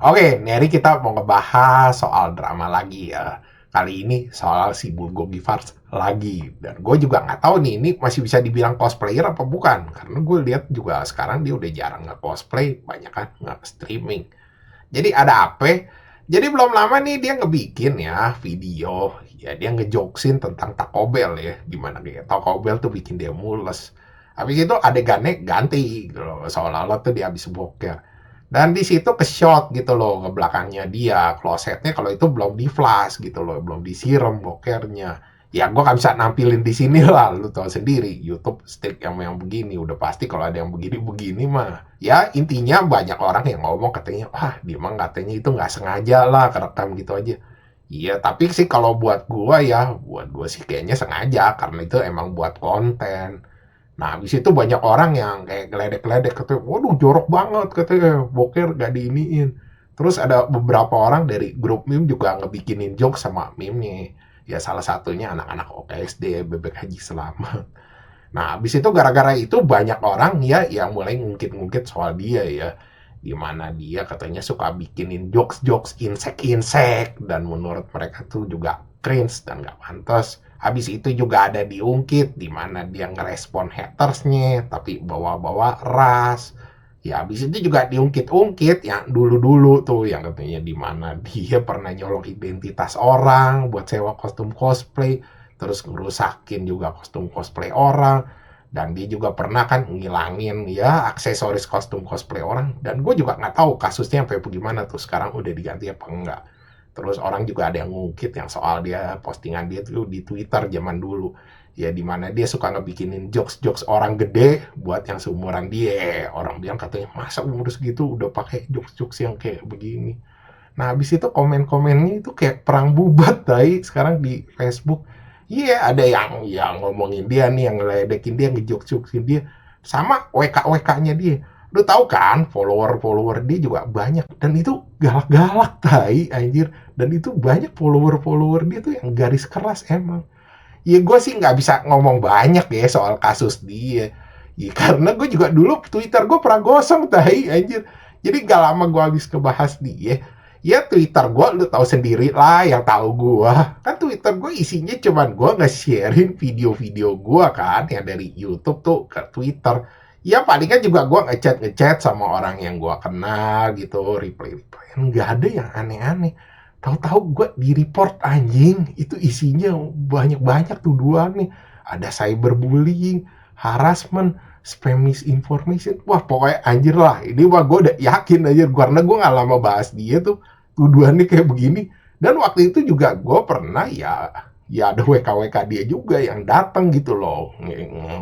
Oke, nih hari kita mau ngebahas soal drama lagi ya. Kali ini soal si Bulgogi Givars lagi. Dan gue juga nggak tahu nih, ini masih bisa dibilang cosplayer apa bukan. Karena gue lihat juga sekarang dia udah jarang nge-cosplay, banyak kan nge-streaming. Jadi ada apa? Jadi belum lama nih dia ngebikin ya video. Ya dia ngejoksin tentang Taco Bell ya. Gimana kayak Taco Bell tuh bikin dia mules. Habis itu adegannya ganti gitu loh. Seolah-olah tuh dia habis boker. Dan di situ ke shot gitu loh ke belakangnya dia, klosetnya kalau itu belum di flash gitu loh, belum disiram bokernya. Ya gue gak bisa nampilin di sini lah, lu tahu sendiri YouTube stick yang begini udah pasti kalau ada yang begini-begini mah. Ya intinya banyak orang yang ngomong katanya, wah dia mah katanya itu nggak sengaja lah kerekam gitu aja. Iya tapi sih kalau buat gua sih kayaknya sengaja karena itu emang buat konten. Nah, habis itu banyak orang yang kayak geledek-geledek katanya, waduh jorok banget katanya, boker gak diiniin. Terus ada beberapa orang dari grup meme juga ngebikinin joke sama meme-nya. Ya salah satunya anak-anak OKSD, Bebek Haji Selamat. Nah, habis itu gara-gara itu banyak orang ya yang mulai ngungkit-ngungkit soal dia ya. Di mana dia katanya suka bikinin jokes-jokes insek-insek dan menurut mereka tuh juga cringe dan gak pantas. Habis itu juga ada diungkit di mana dia ngerespon hatersnya tapi bawa-bawa ras. Ya habis itu juga diungkit-ungkit yang dulu-dulu tuh yang katanya di mana dia pernah nyolong identitas orang buat sewa kostum cosplay, terus ngerusakin juga kostum cosplay orang, dan dia juga pernah kan ngilangin ya aksesoris kostum cosplay orang, dan gue juga nggak tahu kasusnya sampai bagaimana tuh sekarang udah diganti apa enggak. Terus orang juga ada yang ngungkit yang soal dia postingan dia tuh di Twitter zaman dulu ya di mana dia suka ngebikinin jokes-jokes orang gede buat yang seumuran dia. Orang bilang katanya masa umur segitu udah pakai jokes-jokes yang kayak begini. Nah, habis itu komen-komennya itu kayak perang bubat tai sekarang di Facebook. Iya, ada yang ngomongin dia nih, yang ngeledekin dia, ngejokes-jokesin dia. Sama WK-WK-nya dia. Lu tahu kan, follower-follower dia juga banyak. Dan itu galak-galak tai, anjir. Dan itu banyak follower-follower dia tuh yang garis keras emang. Ya gue sih nggak bisa ngomong banyak ya soal kasus dia. Ya, karena gue juga dulu Twitter gue pernah gosong tai anjir. Jadi gak lama gue habis kebahas dia. Ya Twitter gue lu tahu sendiri lah yang tahu gue. Kan Twitter gue isinya cuman gue nge-sharein video-video gue kan yang dari YouTube tuh ke Twitter. Ya palingan juga gue ngechat sama orang yang gue kenal gitu, reply-reply. Nggak ada yang aneh-aneh. Tahu-tahu gue di-report anjing, itu isinya banyak-banyak tuduhan nih. Ada cyberbullying, harassment, spam misinformation. Wah, pokoknya anjir lah. Ini mah gue udah yakin aja karena gue gak lama bahas dia tuh tuduhannya kayak begini. Dan waktu itu juga gue pernah ya ada WKWK dia juga yang datang gitu loh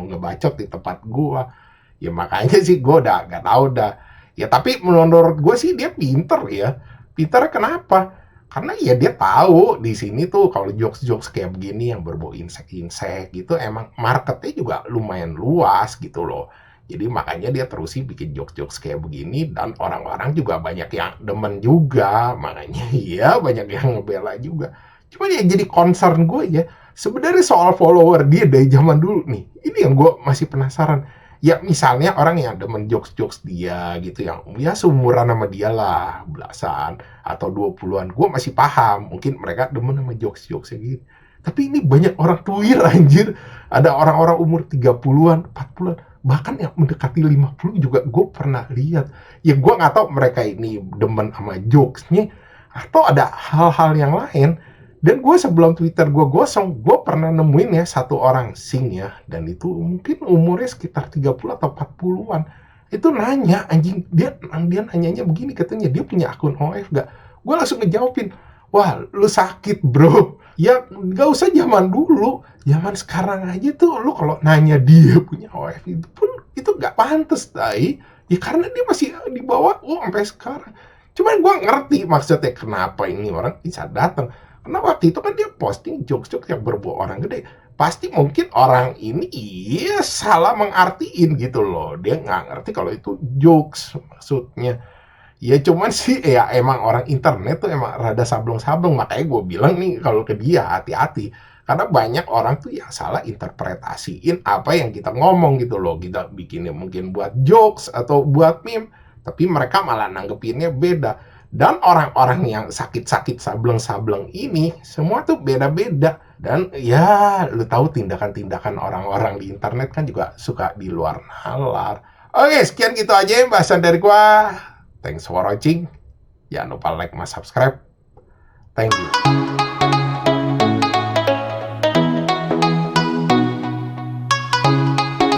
ngebacot di tempat gue. Ya makanya sih gue udah gak tahu dah. Ya tapi menurut gue sih dia pinter ya. Pinter kenapa? Karena ya dia tahu di sini tuh kalau jokes-jokes kayak begini yang berbau insek-insek gitu emang marketnya juga lumayan luas gitu loh. Jadi makanya dia terus sih bikin jokes-jokes kayak begini dan orang-orang juga banyak yang demen juga. Makanya iya banyak yang ngebela juga. Cuma ya jadi concern gue ya. Sebenarnya soal follower dia dari zaman dulu nih. Ini yang gue masih penasaran. Ya misalnya orang yang demen jokes-jokes dia gitu yang ya seumuran sama dia lah belasan atau 20-an gue masih paham mungkin mereka demen sama jokes-jokes gitu, tapi ini banyak orang tuir anjir, ada orang-orang umur 30-an 40-an bahkan yang mendekati 50 juga gue pernah lihat. Ya gue nggak tahu mereka ini demen sama jokesnya atau ada hal-hal yang lain. Dan gue sebelum Twitter gue gosong, gue pernah nemuin ya satu orang sing ya, dan itu mungkin umurnya sekitar 30 atau 40-an. Itu nanya anjing, dia nanyanya begini katanya dia punya akun OF gak? Gue langsung ngejawabin, wah lu sakit bro. Ya gak usah zaman dulu, zaman sekarang aja tuh lu kalau nanya dia punya OF itu pun itu gak pantas tai. Ya karena dia masih di bawah sampai sekarang. Cuman gue ngerti maksudnya kenapa ini orang bisa datang. Karena waktu itu kan dia posting jokes-jokes yang berbau orang gede. Pasti mungkin orang ini iya salah mengartiin gitu loh. Dia nggak ngerti kalau itu jokes maksudnya. Ya cuman sih ya emang orang internet tuh emang rada sableng-sableng. Makanya gue bilang nih kalau ke dia hati-hati. Karena banyak orang tuh yang salah interpretasiin apa yang kita ngomong gitu loh. Kita bikinnya mungkin buat jokes atau buat meme. Tapi mereka malah nanggepinnya beda. Dan orang-orang yang sakit-sakit sableng-sableng ini semua tuh beda-beda. Dan ya, lu tahu tindakan-tindakan orang-orang di internet kan juga suka di luar nalar. Oke, sekian gitu aja bahasan dari gua. Thanks for watching. Jangan lupa like, subscribe. Thank you.